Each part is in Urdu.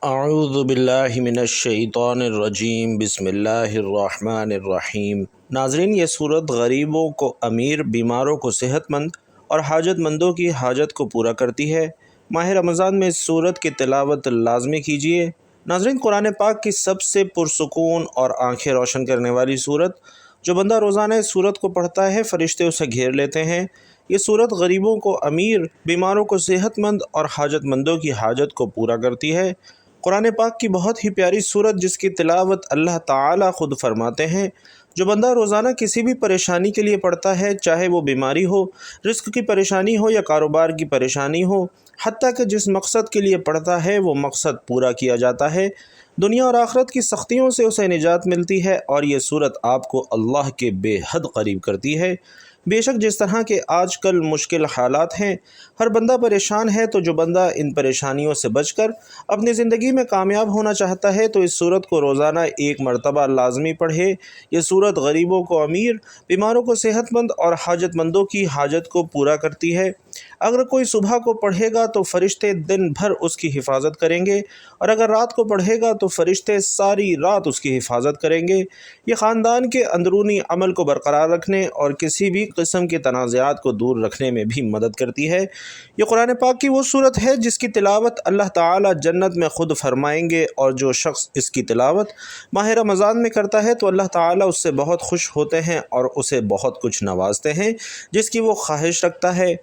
اعوذ باللہ من الشیطان الرجیم، بسم اللہ الرحمن الرحیم۔ ناظرین، یہ صورت غریبوں کو امیر، بیماروں کو صحت مند اور حاجت مندوں کی حاجت کو پورا کرتی ہے۔ ماہ رمضان میں اس صورت کی تلاوت لازمی کیجیے۔ ناظرین، قرآن پاک کی سب سے پرسکون اور آنکھیں روشن کرنے والی صورت، جو بندہ روزانہ اس صورت کو پڑھتا ہے فرشتے اسے گھیر لیتے ہیں۔ یہ صورت غریبوں کو امیر، بیماروں کو صحت مند اور حاجت مندوں کی حاجت کو پورا کرتی ہے۔ قرآن پاک کی بہت ہی پیاری صورت، جس کی تلاوت اللہ تعالیٰ خود فرماتے ہیں، جو بندہ روزانہ کسی بھی پریشانی کے لیے پڑھتا ہے، چاہے وہ بیماری ہو، رزق کی پریشانی ہو یا کاروبار کی پریشانی ہو، حتیٰ کہ جس مقصد کے لیے پڑھتا ہے وہ مقصد پورا کیا جاتا ہے، دنیا اور آخرت کی سختیوں سے اسے نجات ملتی ہے، اور یہ صورت آپ کو اللہ کے بے حد قریب کرتی ہے۔ بے شک جس طرح کے آج کل مشکل حالات ہیں، ہر بندہ پریشان ہے، تو جو بندہ ان پریشانیوں سے بچ کر اپنی زندگی میں کامیاب ہونا چاہتا ہے تو اس صورت کو روزانہ ایک مرتبہ لازمی پڑھے۔ یہ صورت غریبوں کو امیر، بیماروں کو صحت مند اور حاجت مندوں کی حاجت کو پورا کرتی ہے۔ اگر کوئی صبح کو پڑھے گا تو فرشتے دن بھر اس کی حفاظت کریں گے، اور اگر رات کو پڑھے گا تو فرشتے ساری رات اس کی حفاظت کریں گے۔ یہ خاندان کے اندرونی عمل کو برقرار رکھنے اور کسی بھی قسم کے تنازعات کو دور رکھنے میں بھی مدد کرتی ہے۔ یہ قرآن پاک کی وہ صورت ہے جس کی تلاوت اللہ تعالیٰ جنت میں خود فرمائیں گے، اور جو شخص اس کی تلاوت ماہ رمضان میں کرتا ہے تو اللہ تعالیٰ اس سے بہت خوش ہوتے ہیں اور اسے بہت کچھ نوازتے ہیں جس کی وہ خواہش رکھتا ہے۔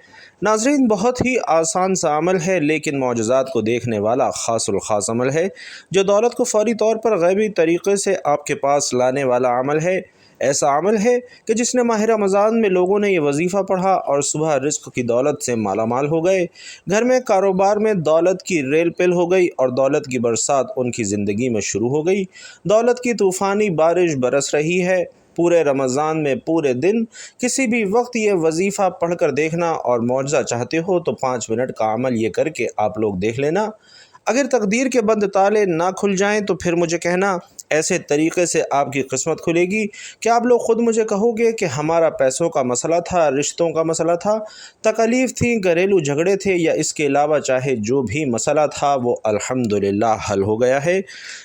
ناظرین، بہت ہی آسان سا عمل ہے، لیکن معجزات کو دیکھنے والا خاص الخاص عمل ہے، جو دولت کو فوری طور پر غیبی طریقے سے آپ کے پاس لانے والا عمل ہے۔ ایسا عمل ہے کہ جس نے ماہ رمضان میں لوگوں نے یہ وظیفہ پڑھا اور صبح رزق کی دولت سے مالا مال ہو گئے، گھر میں کاروبار میں دولت کی ریل پل ہو گئی، اور دولت کی برسات ان کی زندگی میں شروع ہو گئی۔ دولت کی طوفانی بارش برس رہی ہے۔ پورے رمضان میں پورے دن کسی بھی وقت یہ وظیفہ پڑھ کر دیکھنا، اور معجزہ چاہتے ہو تو 5 منٹ کا عمل یہ کر کے آپ لوگ دیکھ لینا۔ اگر تقدیر کے بند تالے نہ کھل جائیں تو پھر مجھے کہنا، ایسے طریقے سے آپ کی قسمت کھلے گی کہ آپ لوگ خود مجھے کہو گے کہ ہمارا پیسوں کا مسئلہ تھا، رشتوں کا مسئلہ تھا، تکالیف تھیں، گھریلو جھگڑے تھے، یا اس کے علاوہ چاہے جو بھی مسئلہ تھا وہ الحمدللہ حل ہو گیا ہے۔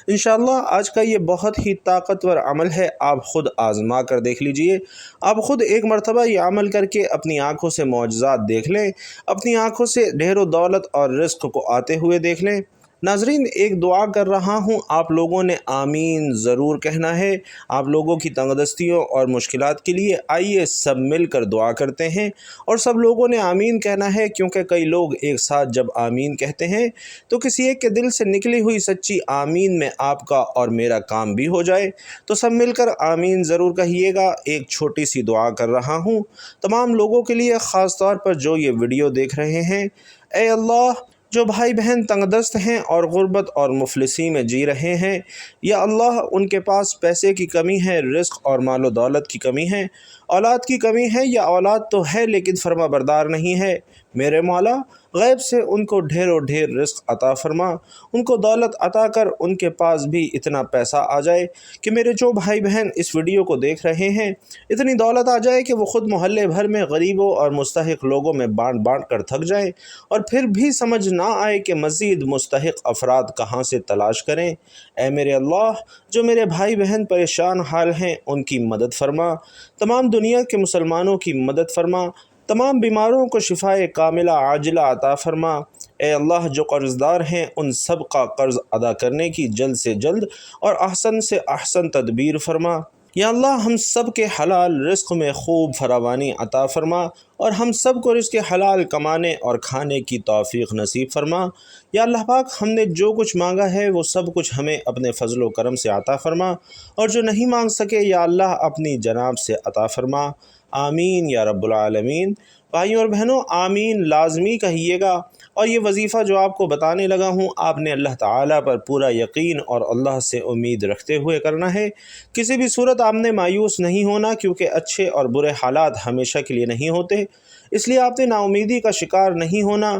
انشاءاللہ آج کا یہ بہت ہی طاقتور عمل ہے، آپ خود آزما کر دیکھ لیجئے۔ آپ خود ایک مرتبہ یہ عمل کر کے اپنی آنکھوں سے معجزات دیکھ لیں، اپنی آنکھوں سے ڈھیر و دولت اور رزق کو آتے ہوئے دیکھ لیں۔ ناظرین، ایک دعا کر رہا ہوں، آپ لوگوں نے آمین ضرور کہنا ہے۔ آپ لوگوں کی تنگ دستیوں اور مشکلات کے لیے آئیے سب مل کر دعا کرتے ہیں، اور سب لوگوں نے آمین کہنا ہے، کیونکہ کئی لوگ ایک ساتھ جب آمین کہتے ہیں تو کسی ایک کے دل سے نکلی ہوئی سچی آمین میں آپ کا اور میرا کام بھی ہو جائے۔ تو سب مل کر آمین ضرور کہیے گا۔ ایک چھوٹی سی دعا کر رہا ہوں تمام لوگوں کے لیے، خاص طور پر جو یہ ویڈیو دیکھ رہے ہیں۔ اے اللہ، جو بھائی بہن تنگ دست ہیں اور غربت اور مفلسی میں جی رہے ہیں، یا اللہ ان کے پاس پیسے کی کمی ہے، رزق اور مال و دولت کی کمی ہے، اولاد کی کمی ہے، یا اولاد تو ہے لیکن فرما بردار نہیں ہے، میرے مولا غیب سے ان کو ڈھیر و ڈھیر رزق عطا فرما، ان کو دولت عطا کر ان کے پاس بھی اتنا پیسہ آ جائے کہ میرے جو بھائی بہن اس ویڈیو کو دیکھ رہے ہیں، اتنی دولت آ جائے کہ وہ خود محلے بھر میں غریبوں اور مستحق لوگوں میں بانٹ بانٹ کر تھک جائیں، اور پھر بھی سمجھ نہ آئے کہ مزید مستحق افراد کہاں سے تلاش کریں۔ اے میرے اللہ، جو میرے بھائی بہن پریشان حال ہیں ان کی مدد فرما، تمام دنیا کے مسلمانوں کی مدد فرما، تمام بیماروں کو شفائے کاملہ عاجلہ عطا فرما۔ اے اللہ، جو قرض دار ہیں ان سب کا قرض ادا کرنے کی جلد سے جلد اور احسن سے احسن تدبیر فرما۔ یا اللہ، ہم سب کے حلال رزق میں خوب فراوانی عطا فرما، اور ہم سب کو رزق حلال کمانے اور کھانے کی توفیق نصیب فرما۔ یا اللہ پاک، ہم نے جو کچھ مانگا ہے وہ سب کچھ ہمیں اپنے فضل و کرم سے عطا فرما، اور جو نہیں مانگ سکے یا اللہ اپنی جناب سے عطا فرما۔ آمین یا رب العالمین۔ بھائیوں اور بہنوں، آمین لازمی کہیے گا، اور یہ وظیفہ جو آپ کو بتانے لگا ہوں آپ نے اللہ تعالیٰ پر پورا یقین اور اللہ سے امید رکھتے ہوئے کرنا ہے۔ کسی بھی صورت آپ نے مایوس نہیں ہونا، کیونکہ اچھے اور برے حالات ہمیشہ کے لیے نہیں ہوتے، اس لیے آپ نے نا امیدی کا شکار نہیں ہونا۔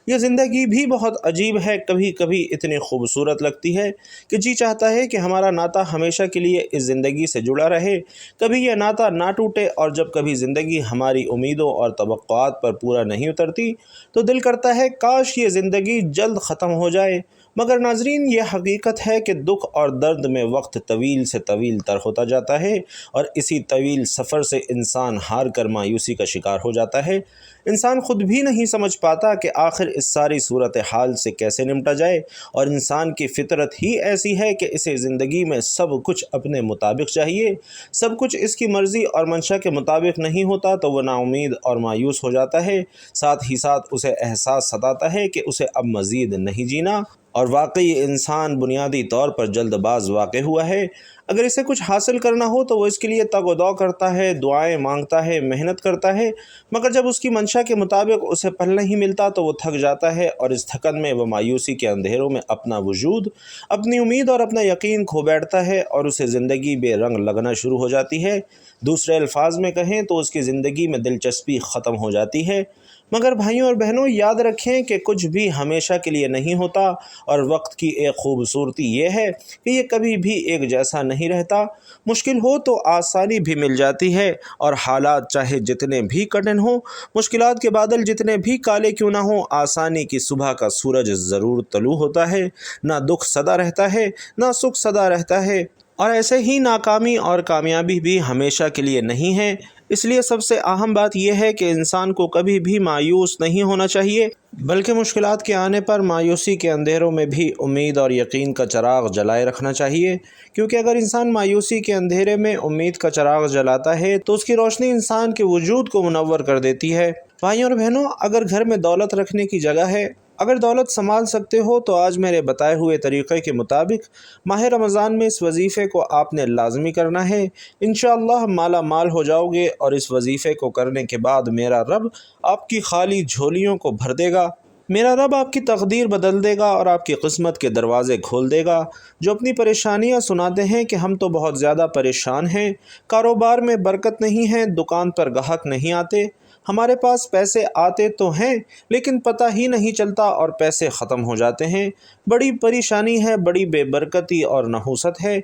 یہ زندگی بھی بہت عجیب ہے، کبھی کبھی اتنی خوبصورت لگتی ہے کہ جی چاہتا ہے کہ ہمارا ناطہ ہمیشہ کے لیے اس زندگی سے جڑا رہے، کبھی یہ ناطہ نہ ٹوٹے، اور جب کبھی زندگی ہماری امیدوں اور توقعات پر پورا نہیں اترتی تو دل کرتا ہے کاش یہ زندگی جلد ختم ہو جائے، مگر ناظرین یہ حقیقت ہے کہ دکھ اور درد میں وقت طویل سے طویل تر ہوتا جاتا ہے اور اسی طویل سفر سے انسان ہار کر مایوسی کا شکار ہو جاتا ہے۔ انسان خود بھی نہیں سمجھ پاتا کہ آخر اس ساری صورتحال سے کیسے نمٹا جائے، اور انسان کی فطرت ہی ایسی ہے کہ اسے زندگی میں سب کچھ اپنے مطابق چاہیے۔ سب کچھ اس کی مرضی اور منشا کے مطابق نہیں ہوتا تو وہ نا امید اور مایوس ہو جاتا ہے، ساتھ ہی ساتھ اسے احساس ستاتا ہے کہ اسے اب مزید نہیں جینا، اور واقعی انسان بنیادی طور پر جلد باز واقع ہوا ہے۔ اگر اسے کچھ حاصل کرنا ہو تو وہ اس کے لیے تگ و دو کرتا ہے، دعائیں مانگتا ہے، محنت کرتا ہے، مگر جب اس کی منشا کے مطابق اسے پھل نہیں ملتا تو وہ تھک جاتا ہے، اور اس تھکن میں وہ مایوسی کے اندھیروں میں اپنا وجود، اپنی امید اور اپنا یقین کھو بیٹھتا ہے، اور اسے زندگی بے رنگ لگنا شروع ہو جاتی ہے۔ دوسرے الفاظ میں کہیں تو اس کی زندگی میں دلچسپی ختم ہو جاتی ہے۔ مگر بھائیوں اور بہنوں، یاد رکھیں کہ کچھ بھی ہمیشہ کے لیے نہیں ہوتا، اور وقت کی ایک خوبصورتی یہ ہے کہ یہ کبھی بھی ایک جیسا نہیں رہتا۔ مشکل ہو تو آسانی بھی مل جاتی ہے، اور حالات چاہے جتنے بھی کٹھن ہوں، مشکلات کے بادل جتنے بھی کالے کیوں نہ ہوں، آسانی کی صبح کا سورج ضرور طلوع ہوتا ہے۔ نہ دکھ سدا رہتا ہے، نہ سکھ سدا رہتا ہے، اور ایسے ہی ناکامی اور کامیابی بھی ہمیشہ کے لیے نہیں ہے۔ اس لیے سب سے اہم بات یہ ہے کہ انسان کو کبھی بھی مایوس نہیں ہونا چاہیے، بلکہ مشکلات کے آنے پر مایوسی کے اندھیروں میں بھی امید اور یقین کا چراغ جلائے رکھنا چاہیے، کیونکہ اگر انسان مایوسی کے اندھیرے میں امید کا چراغ جلاتا ہے تو اس کی روشنی انسان کے وجود کو منور کر دیتی ہے۔ بھائیوں اور بہنوں، اگر گھر میں دولت رکھنے کی جگہ ہے، اگر دولت سنبھال سکتے ہو تو آج میرے بتائے ہوئے طریقے کے مطابق ماہ رمضان میں اس وظیفے کو آپ نے لازمی کرنا ہے۔ انشاءاللہ مالا مال ہو جاؤ گے، اور اس وظیفے کو کرنے کے بعد میرا رب آپ کی خالی جھولیوں کو بھر دے گا۔ میرا رب آپ کی تقدیر بدل دے گا اور آپ کی قسمت کے دروازے کھول دے گا۔ جو اپنی پریشانیاں سناتے ہیں کہ ہم تو بہت زیادہ پریشان ہیں، کاروبار میں برکت نہیں ہے، دکان پر گاہک نہیں آتے، ہمارے پاس پیسے آتے تو ہیں لیکن پتہ ہی نہیں چلتا اور پیسے ختم ہو جاتے ہیں، بڑی پریشانی ہے، بڑی بے برکتی اور نحوست ہے۔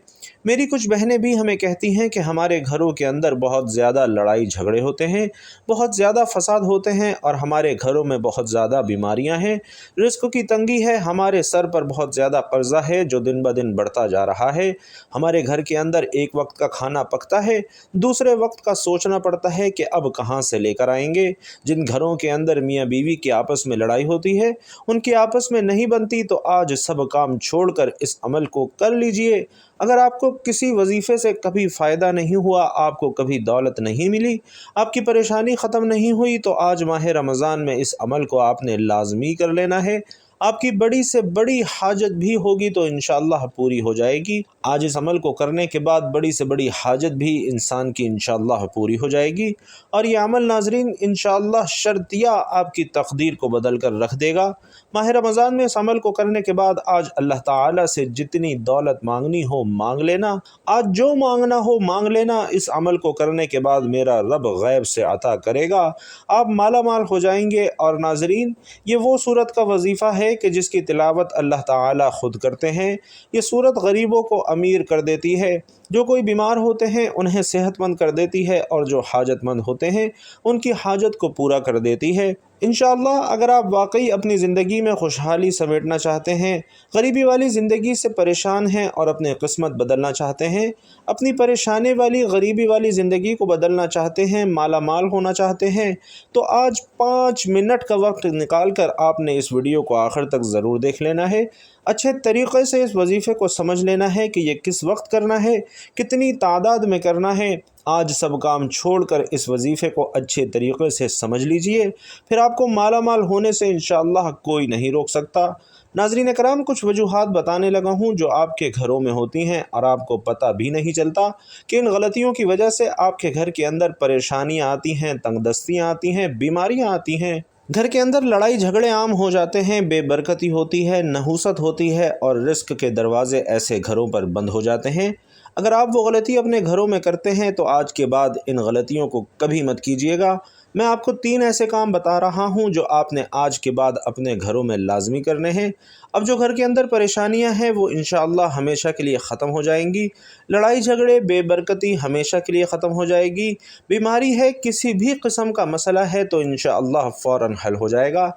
میری کچھ بہنیں بھی ہمیں کہتی ہیں کہ ہمارے گھروں کے اندر بہت زیادہ لڑائی جھگڑے ہوتے ہیں، بہت زیادہ فساد ہوتے ہیں، اور ہمارے گھروں میں بہت زیادہ بیماریاں ہیں، رزق کی تنگی ہے، ہمارے سر پر بہت زیادہ قرضہ ہے جو دن بدن بڑھتا جا رہا ہے، ہمارے گھر کے اندر ایک وقت کا کھانا پکتا ہے، دوسرے وقت کا سوچنا پڑتا ہے کہ اب کہاں سے لے کر آئیں گے۔ جن گھروں کے اندر میاں بیوی کی آپس میں لڑائی ہوتی ہے، ان کی آپس میں نہیں بنتی، تو آج سب کام چھوڑ کر اس عمل کو کر لیجئے۔ اگر آپ کو کسی وظیفے سے کبھی فائدہ نہیں ہوا، آپ کو کبھی دولت نہیں ملی، آپ کی پریشانی ختم نہیں ہوئی، تو آج ماہ رمضان میں اس عمل کو آپ نے لازمی کر لینا ہے۔ آپ کی بڑی سے بڑی حاجت بھی ہوگی تو انشاءاللہ پوری ہو جائے گی۔ آج اس عمل کو کرنے کے بعد بڑی سے بڑی حاجت بھی انسان کی انشاءاللہ پوری ہو جائے گی، اور یہ عمل ناظرین انشاءاللہ شرطیہ آپ کی تقدیر کو بدل کر رکھ دے گا۔ ماہ رمضان میں اس عمل کو کرنے کے بعد آج اللہ تعالیٰ سے جتنی دولت مانگنی ہو مانگ لینا، آج جو مانگنا ہو مانگ لینا، اس عمل کو کرنے کے بعد میرا رب غیب سے عطا کرے گا، آپ مالا مال ہو جائیں گے۔ اور ناظرین، یہ وہ سورت کا وظیفہ ہے کہ جس کی تلاوت اللہ تعالیٰ خود کرتے ہیں۔ یہ سورت غریبوں کو امیر کر دیتی ہے، جو کوئی بیمار ہوتے ہیں انہیں صحت مند کر دیتی ہے، اور جو حاجت مند ہوتے ہیں ان کی حاجت کو پورا کر دیتی ہے۔ انشاءاللہ اگر آپ واقعی اپنی زندگی میں خوشحالی سمیٹنا چاہتے ہیں، غریبی والی زندگی سے پریشان ہیں اور اپنی قسمت بدلنا چاہتے ہیں، اپنی پریشانی والی غریبی والی زندگی کو بدلنا چاہتے ہیں، مالا مال ہونا چاہتے ہیں، تو آج 5 منٹ کا وقت نکال کر آپ نے اس ویڈیو کو آخر تک ضرور دیکھ لینا ہے۔ اچھے طریقے سے اس وظیفے کو سمجھ لینا ہے کہ یہ کس وقت کرنا ہے، کتنی تعداد میں کرنا ہے۔ آج سب کام چھوڑ کر اس وظیفے کو اچھے طریقے سے سمجھ لیجئے، پھر آپ کو مالا مال ہونے سے انشاءاللہ کوئی نہیں روک سکتا۔ ناظرین اکرام، کچھ وجوہات بتانے لگا ہوں جو آپ کے گھروں میں ہوتی ہیں اور آپ کو پتہ بھی نہیں چلتا کہ ان غلطیوں کی وجہ سے آپ کے گھر کے اندر پریشانیاں آتی ہیں، تنگ دستیاں آتی ہیں، بیماریاں آتی ہیں، گھر کے اندر لڑائی جھگڑے عام ہو جاتے ہیں، بے برکتی ہوتی ہے، نحوست ہوتی ہے، اور رزق کے دروازے ایسے گھروں پر بند ہو جاتے ہیں۔ اگر آپ وہ غلطی اپنے گھروں میں کرتے ہیں تو آج کے بعد ان غلطیوں کو کبھی مت کیجیے گا۔ میں آپ کو 3 ایسے کام بتا رہا ہوں جو آپ نے آج کے بعد اپنے گھروں میں لازمی کرنے ہیں۔ اب جو گھر کے اندر پریشانیاں ہیں وہ انشاءاللہ ہمیشہ کے لیے ختم ہو جائیں گی، لڑائی جھگڑے بے برکتی ہمیشہ کے لیے ختم ہو جائے گی، بیماری ہے، کسی بھی قسم کا مسئلہ ہے تو انشاءاللہ فوراً حل ہو جائے گا۔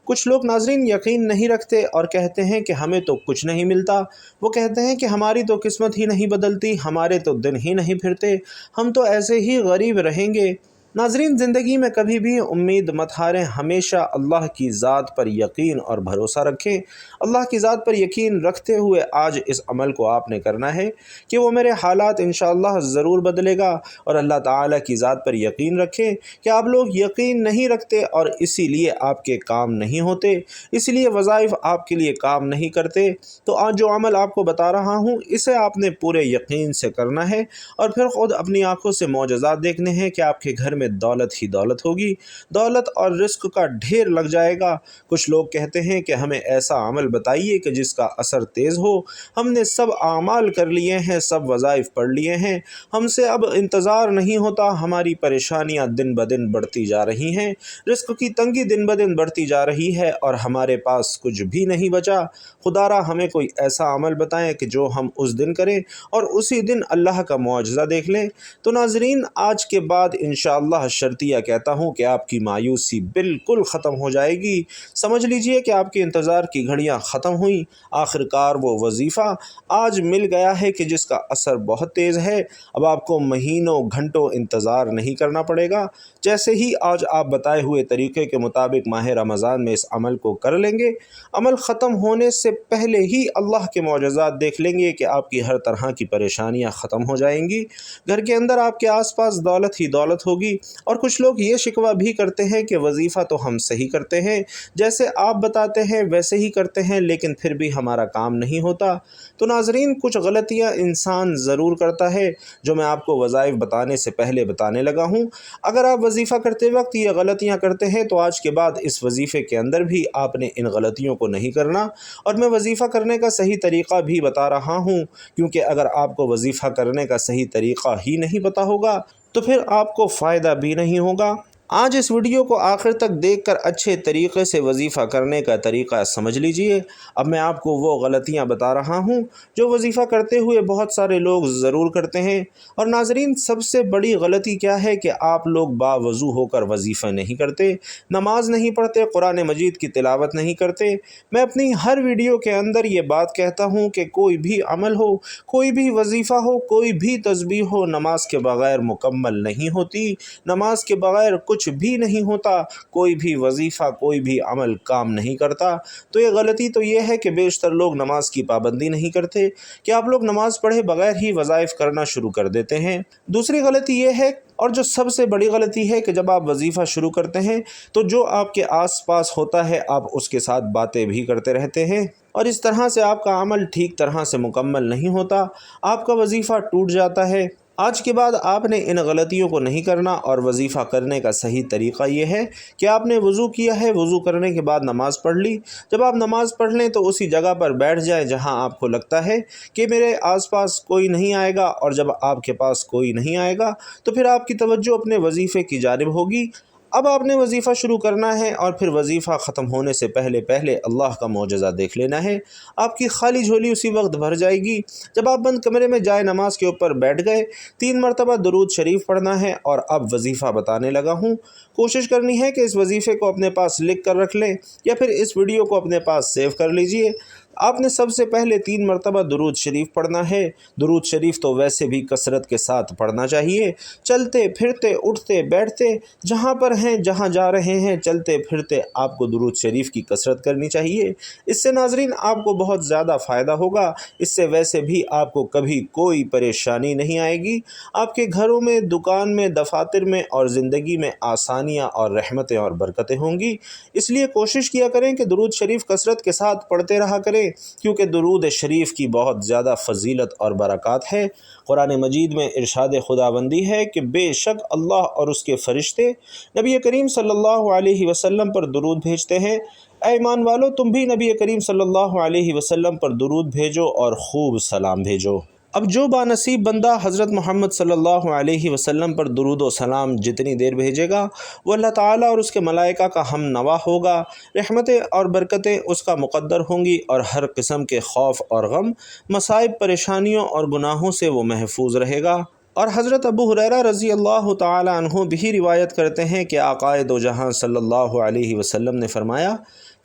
کچھ لوگ ناظرین یقین نہیں رکھتے اور کہتے ہیں کہ ہمیں تو کچھ نہیں ملتا، وہ کہتے ہیں کہ ہماری تو قسمت ہی نہیں بدلتی، ہمارے تو دن ہی نہیں پھرتے، ہم تو ایسے ہی غریب رہیں گے۔ ناظرین، زندگی میں کبھی بھی امید مت ہاریں، ہمیشہ اللہ کی ذات پر یقین اور بھروسہ رکھیں۔ اللہ کی ذات پر یقین رکھتے ہوئے آج اس عمل کو آپ نے کرنا ہے کہ وہ میرے حالات انشاءاللہ ضرور بدلے گا، اور اللہ تعالیٰ کی ذات پر یقین رکھیں کہ آپ لوگ یقین نہیں رکھتے اور اسی لیے آپ کے کام نہیں ہوتے، اسی لیے وظائف آپ کے لیے کام نہیں کرتے۔ تو آج جو عمل آپ کو بتا رہا ہوں اسے آپ نے پورے یقین سے کرنا ہے، اور پھر خود اپنی آنکھوں سے معجزات دیکھنے ہیں کہ آپ کے گھر میں دولت ہی دولت ہوگی، دولت اور رزق کا ڈھیر لگ جائے گا۔ کچھ لوگ کہتے ہیں کہ ہمیں ایسا عمل بتائیے کہ جس کا اثر تیز ہو، ہم نے سب اعمال کر لیے ہیں، سب وظائف پڑھ لیے ہیں، ہم سے اب انتظار نہیں ہوتا، ہماری پریشانیاں دن بدن بڑھتی جا رہی ہیں، رزق کی تنگی دن بدن بڑھتی جا رہی ہے اور ہمارے پاس کچھ بھی نہیں بچا، خدا را ہمیں کوئی ایسا عمل بتائیں کہ جو ہم اس دن کریں اور اسی دن اللہ کا معجزہ دیکھ لیں۔ تو ناظرین، آج کے بعد انشاءاللہ شرطیہ کہتا ہوں کہ آپ کی مایوسی بالکل ختم ہو جائے گی۔ سمجھ لیجئے کہ آپ کے انتظار کی گھڑیاں ختم ہوئیں، آخرکار وہ وظیفہ آج مل گیا ہے کہ جس کا اثر بہت تیز ہے۔ اب آپ کو مہینوں گھنٹوں انتظار نہیں کرنا پڑے گا۔ جیسے ہی آج آپ بتائے ہوئے طریقے کے مطابق ماہ رمضان میں اس عمل کو کر لیں گے، عمل ختم ہونے سے پہلے ہی اللہ کے معجزات دیکھ لیں گے کہ آپ کی ہر طرح کی پریشانیاں ختم ہو جائیں گی، گھر کے اندر آپ کے آس پاس دولت ہی دولت ہوگی۔ اور کچھ لوگ یہ شکوہ بھی کرتے ہیں کہ وظیفہ تو ہم صحیح کرتے ہیں، جیسے آپ بتاتے ہیں ویسے ہی کرتے ہیں، لیکن پھر بھی ہمارا کام نہیں ہوتا۔ تو ناظرین، کچھ غلطیاں انسان ضرور کرتا ہے جو میں آپ کو وظائف بتانے سے پہلے بتانے لگا ہوں۔ اگر آپ وظیفہ کرتے وقت یہ غلطیاں کرتے ہیں تو آج کے بعد اس وظیفے کے اندر بھی آپ نے ان غلطیوں کو نہیں کرنا، اور میں وظیفہ کرنے کا صحیح طریقہ بھی بتا رہا ہوں، کیونکہ اگر آپ کو وظیفہ کرنے کا صحیح طریقہ ہی نہیں پتہ ہوگا تو پھر آپ کو فائدہ بھی نہیں ہوگا۔ آج اس ویڈیو کو آخر تک دیکھ کر اچھے طریقے سے وظیفہ کرنے کا طریقہ سمجھ لیجئے۔ اب میں آپ کو وہ غلطیاں بتا رہا ہوں جو وظیفہ کرتے ہوئے بہت سارے لوگ ضرور کرتے ہیں۔ اور ناظرین، سب سے بڑی غلطی کیا ہے کہ آپ لوگ باوضو ہو کر وظیفہ نہیں کرتے، نماز نہیں پڑھتے، قرآن مجید کی تلاوت نہیں کرتے۔ میں اپنی ہر ویڈیو کے اندر یہ بات کہتا ہوں کہ کوئی بھی عمل ہو، کوئی بھی وظیفہ ہو، کوئی بھی تسبیح ہو، نماز کے بغیر مکمل نہیں ہوتی، نماز کے بغیر کچھ بھی نہیں ہوتا، کوئی بھی وظیفہ، کوئی بھی عمل کام نہیں کرتا۔ تو یہ غلطی تو یہ ہے کہ بیشتر لوگ نماز کی پابندی نہیں کرتے، کہ آپ لوگ نماز پڑھے بغیر ہی وظائف کرنا شروع کر دیتے ہیں۔ دوسری غلطی یہ ہے، اور جو سب سے بڑی غلطی ہے، کہ جب آپ وظیفہ شروع کرتے ہیں تو جو آپ کے آس پاس ہوتا ہے آپ اس کے ساتھ باتیں بھی کرتے رہتے ہیں، اور اس طرح سے آپ کا عمل ٹھیک طرح سے مکمل نہیں ہوتا، آپ کا وظیفہ ٹوٹ جاتا ہے۔ آج کے بعد آپ نے ان غلطیوں کو نہیں کرنا، اور وظیفہ کرنے کا صحیح طریقہ یہ ہے کہ آپ نے وضو کیا ہے، وضو کرنے کے بعد نماز پڑھ لی۔ جب آپ نماز پڑھ لیں تو اسی جگہ پر بیٹھ جائیں جہاں آپ کو لگتا ہے کہ میرے آس پاس کوئی نہیں آئے گا، اور جب آپ کے پاس کوئی نہیں آئے گا تو پھر آپ کی توجہ اپنے وظیفے کی جانب ہوگی۔ اب آپ نے وظیفہ شروع کرنا ہے، اور پھر وظیفہ ختم ہونے سے پہلے اللہ کا معجزہ دیکھ لینا ہے۔ آپ کی خالی جھولی اسی وقت بھر جائے گی جب آپ بند کمرے میں جائے نماز کے اوپر بیٹھ گئے۔ 3 مرتبہ درود شریف پڑھنا ہے، اور اب وظیفہ بتانے لگا ہوں۔ کوشش کرنی ہے کہ اس وظیفے کو اپنے پاس لکھ کر رکھ لیں، یا پھر اس ویڈیو کو اپنے پاس سیو کر لیجئے۔ آپ نے سب سے پہلے 3 مرتبہ درود شریف پڑھنا ہے۔ درود شریف تو ویسے بھی کثرت کے ساتھ پڑھنا چاہیے، چلتے پھرتے اٹھتے بیٹھتے جہاں پر ہیں، جہاں جا رہے ہیں، چلتے پھرتے آپ کو درود شریف کی کثرت کرنی چاہیے۔ اس سے ناظرین آپ کو بہت زیادہ فائدہ ہوگا، اس سے ویسے بھی آپ کو کبھی کوئی پریشانی نہیں آئے گی۔ آپ کے گھروں میں، دکان میں، دفاتر میں اور زندگی میں آسانیاں اور رحمتیں اور برکتیں ہوں گی۔ اس لیے کوشش کیا کریں کہ درود شریف کثرت کے ساتھ پڑھتے رہا کریں، کیونکہ درود شریف کی بہت زیادہ فضیلت اور برکات ہے۔ قرآن مجید میں ارشاد خداوندی ہے کہ بے شک اللہ اور اس کے فرشتے نبی کریم صلی اللہ علیہ وسلم پر درود بھیجتے ہیں۔ اے ایمان والو، تم بھی نبی کریم صلی اللہ علیہ وسلم پر درود بھیجو اور خوب سلام بھیجو۔ اب جو بانصیب بندہ حضرت محمد صلی اللہ علیہ وسلم پر درود و سلام جتنی دیر بھیجے گا، وہ اللہ تعالیٰ اور اس کے ملائکہ کا ہم نوا ہوگا، رحمتیں اور برکتیں اس کا مقدر ہوں گی، اور ہر قسم کے خوف اور غم، مصائب، پریشانیوں اور گناہوں سے وہ محفوظ رہے گا۔ اور حضرت ابو ہریرہ رضی اللہ تعالی عنہ بھی روایت کرتے ہیں کہ آقائے دو جہاں صلی اللہ علیہ وسلم نے فرمایا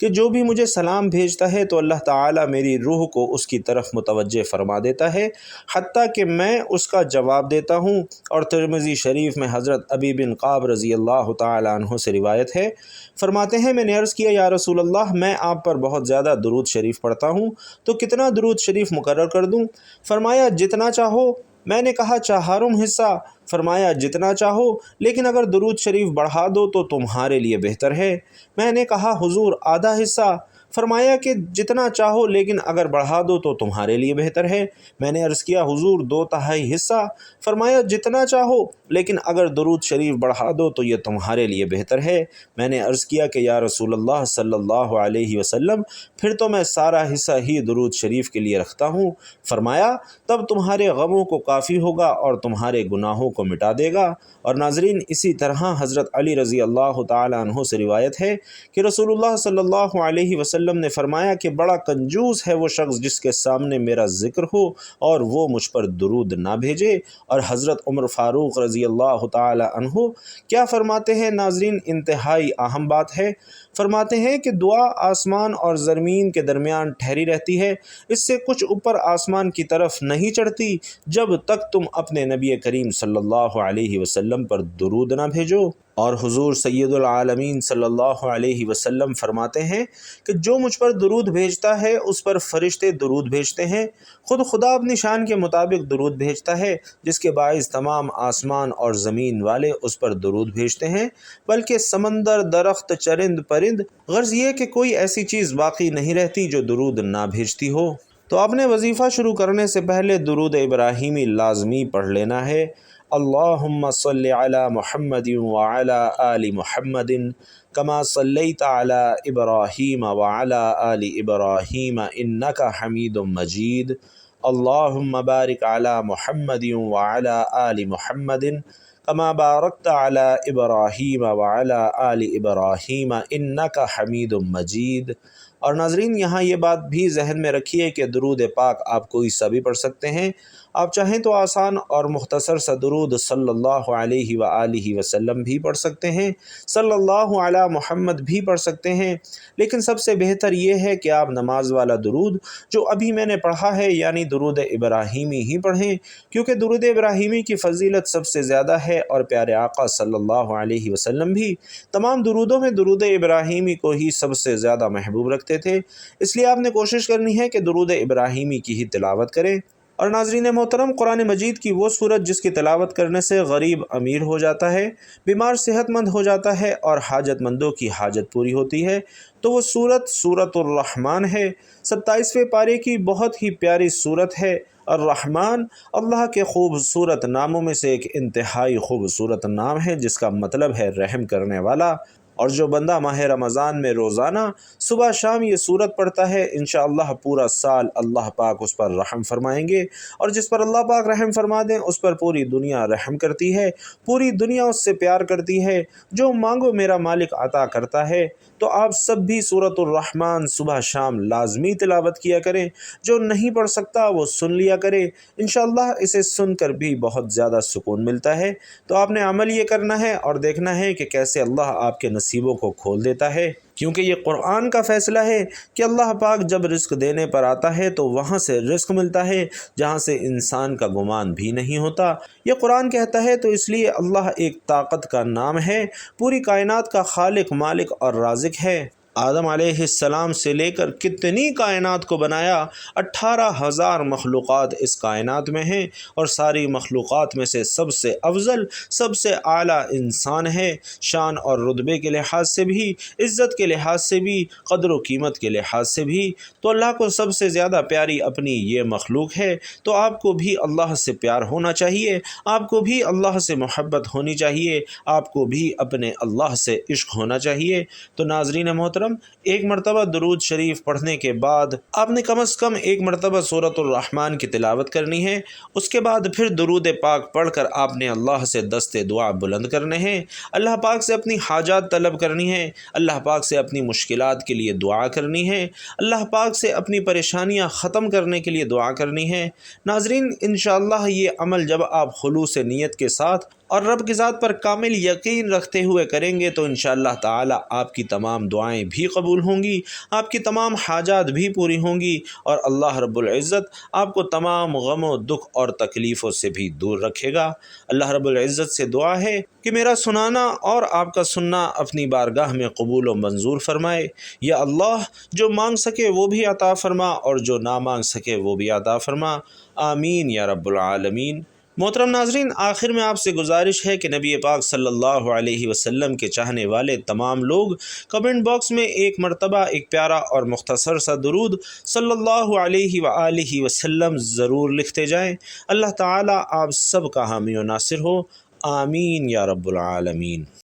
کہ جو بھی مجھے سلام بھیجتا ہے تو اللہ تعالیٰ میری روح کو اس کی طرف متوجہ فرما دیتا ہے حتیٰ کہ میں اس کا جواب دیتا ہوں۔ اور ترمذی شریف میں حضرت ابی بن قعب رضی اللہ تعالیٰ عنہ سے روایت ہے، فرماتے ہیں میں نے عرض کیا یا رسول اللہ میں آپ پر بہت زیادہ درود شریف پڑھتا ہوں تو کتنا درود شریف مقرر کر دوں؟ فرمایا جتنا چاہو۔ میں نے کہا چہارم حصہ؟ فرمایا جتنا چاہو، لیکن اگر درود شریف بڑھا دو تو تمہارے لیے بہتر ہے۔ میں نے کہا حضور آدھا حصہ؟ فرمایا کہ جتنا چاہو لیکن اگر بڑھا دو تو تمہارے لیے بہتر ہے۔ میں نے عرض کیا حضور 2/3 حصہ؟ فرمایا جتنا چاہو لیکن اگر درود شریف بڑھا دو تو یہ تمہارے لیے بہتر ہے۔ میں نے عرض کیا کہ یا رسول اللہ صلی اللہ علیہ وسلم پھر تو میں سارا حصہ ہی درود شریف کے لیے رکھتا ہوں۔ فرمایا تب تمہارے غموں کو کافی ہوگا اور تمہارے گناہوں کو مٹا دے گا۔ اور ناظرین اسی طرح حضرت علی رضی اللہ تعالیٰ عنہ سے روایت ہے کہ رسول اللہ صلی اللہ علیہ وسلم نے فرمایا کہ بڑا کنجوس ہے وہ شخص جس کے سامنے میرا ذکر ہو اور وہ مجھ پر درود نہ بھیجے۔ اور حضرت عمر فاروق رضی اللہ تعالیٰ عنہ کیا فرماتے ہیں ناظرین، انتہائی اہم بات ہے۔ فرماتے ہیں کہ دعا آسمان اور زمین کے درمیان ٹھہری رہتی ہے، اس سے کچھ اوپر آسمان کی طرف نہیں چڑھتی جب تک تم اپنے نبی کریم صلی اللہ علیہ وسلم پر درود نہ بھیجو۔ اور حضور سید العالمین صلی اللہ علیہ وسلم فرماتے ہیں کہ جو مجھ پر درود بھیجتا ہے اس پر فرشتے درود بھیجتے ہیں، خود خدا اپنی شان کے مطابق درود بھیجتا ہے جس کے باعث تمام آسمان اور زمین والے اس پر درود بھیجتے ہیں، بلکہ سمندر، درخت، چرند پرند، غرض یہ کہ کوئی ایسی چیز باقی نہیں رہتی جو درود نہ بھیجتی ہو۔ تو آپ نے وظیفہ شروع کرنے سے پہلے درود ابراہیمی لازمی پڑھ لینا ہے۔ اللہم صلی علی محمد وعلی آل محمد کما صلیت علی ابراہیم وعلی آل ابراہیم انک حمید مجید۔ اللہم بارک علی محمد وعلی آل محمد کما بارکت علی ابراہیم وعلی آل ابراہیم انک حمید مجید۔ اور ناظرین یہاں یہ بات بھی ذہن میں رکھیے کہ درود پاک آپ کوئی سا بھی پڑھ سکتے ہیں۔ آپ چاہیں تو آسان اور مختصر سا درود صلی اللہ علیہ وآلہ وسلم بھی پڑھ سکتے ہیں، صلی اللہ علی محمد بھی پڑھ سکتے ہیں، لیکن سب سے بہتر یہ ہے کہ آپ نماز والا درود جو ابھی میں نے پڑھا ہے یعنی درود ابراہیمی ہی پڑھیں، کیونکہ درود ابراہیمی کی فضیلت سب سے زیادہ ہے اور پیارے آقا صلی اللہ علیہ وسلم بھی تمام درودوں میں درود ابراہیمی کو ہی سب سے زیادہ محبوب رکھتے تھے، اس لیے آپ نے کوشش کرنی ہے کہ درود ابراہیمی کی ہی تلاوت کریں۔ اور ناظرین محترم قرآن مجید کی وہ سورت جس کی تلاوت کرنے سے غریب امیر ہو جاتا ہے، بیمار صحت مند ہو جاتا ہے اور حاجت مندوں کی حاجت پوری ہوتی ہے، تو وہ سورت الرحمن ہے۔ 27ویں پارے کی بہت ہی پیاری سورت ہے۔ الرحمن اللہ کے خوبصورت ناموں میں سے ایک انتہائی خوبصورت نام ہے جس کا مطلب ہے رحم کرنے والا۔ اور جو بندہ ماہ رمضان میں روزانہ صبح شام یہ سورت پڑھتا ہے انشاءاللہ پورا سال اللہ پاک اس پر رحم فرمائیں گے، اور جس پر اللہ پاک رحم فرما دیں اس پر پوری دنیا رحم کرتی ہے، پوری دنیا اس سے پیار کرتی ہے۔ جو مانگو میرا مالک عطا کرتا ہے۔ تو آپ سب بھی سورت الرحمن صبح شام لازمی تلاوت کیا کریں، جو نہیں پڑھ سکتا وہ سن لیا کرے، انشاءاللہ اسے سن کر بھی بہت زیادہ سکون ملتا ہے۔ تو آپ نے عمل یہ کرنا ہے اور دیکھنا ہے کہ کیسے اللہ آپ کے نصیبوں کو کھول دیتا ہے، کیونکہ یہ قرآن کا فیصلہ ہے کہ اللہ پاک جب رزق دینے پر آتا ہے تو وہاں سے رزق ملتا ہے جہاں سے انسان کا گمان بھی نہیں ہوتا۔ یہ قرآن کہتا ہے تو اس لیے اللہ ایک طاقت کا نام ہے، پوری کائنات کا خالق، مالک اور رازق ہے۔ آدم علیہ السلام سے لے کر کتنی کائنات کو بنایا، 18,000 مخلوقات اس کائنات میں ہیں، اور ساری مخلوقات میں سے سب سے افضل، سب سے اعلیٰ انسان ہے، شان اور رتبے کے لحاظ سے بھی، عزت کے لحاظ سے بھی، قدر و قیمت کے لحاظ سے بھی، تو اللہ کو سب سے زیادہ پیاری اپنی یہ مخلوق ہے۔ تو آپ کو بھی اللہ سے پیار ہونا چاہیے، آپ کو بھی اللہ سے محبت ہونی چاہیے، آپ کو بھی اپنے اللہ سے عشق ہونا چاہیے۔ تو ناظرین محترم ایک مرتبہ درود شریف پڑھنے کے بعد آپ نے کم از کم ایک مرتبہ سورۃ الرحمن کی تلاوت کرنی ہے، اس کے بعد پھر درود پاک پڑھ کر آپ نے اللہ سے دست دعا بلند کرنے ہیں، اللہ پاک سے اپنی حاجات طلب کرنی ہے، اللہ پاک سے اپنی مشکلات کے لیے دعا کرنی ہے، اللہ پاک سے اپنی پریشانیاں ختم کرنے کے لیے دعا کرنی ہے۔ ناظرین انشاءاللہ یہ عمل جب آپ خلوص نیت کے ساتھ اور رب کی ذات پر کامل یقین رکھتے ہوئے کریں گے تو انشاءاللہ تعالی آپ کی تمام دعائیں بھی قبول ہوں گی، آپ کی تمام حاجات بھی پوری ہوں گی، اور اللہ رب العزت آپ کو تمام غم و دکھ اور تکلیفوں سے بھی دور رکھے گا۔ اللہ رب العزت سے دعا ہے کہ میرا سنانا اور آپ کا سننا اپنی بارگاہ میں قبول و منظور فرمائے۔ یا اللہ، جو مانگ سکے وہ بھی عطا فرما اور جو نہ مانگ سکے وہ بھی عطا فرما، آمین یا رب العالمین۔ محترم ناظرین، آخر میں آپ سے گزارش ہے کہ نبی پاک صلی اللہ علیہ وسلم کے چاہنے والے تمام لوگ کمنٹ باکس میں ایک مرتبہ ایک پیارا اور مختصر سا درود صلی اللہ علیہ وآلہ وسلم ضرور لکھتے جائیں۔ اللہ تعالیٰ آپ سب کا حامی و ناصر ہو، آمین یا رب العالمین۔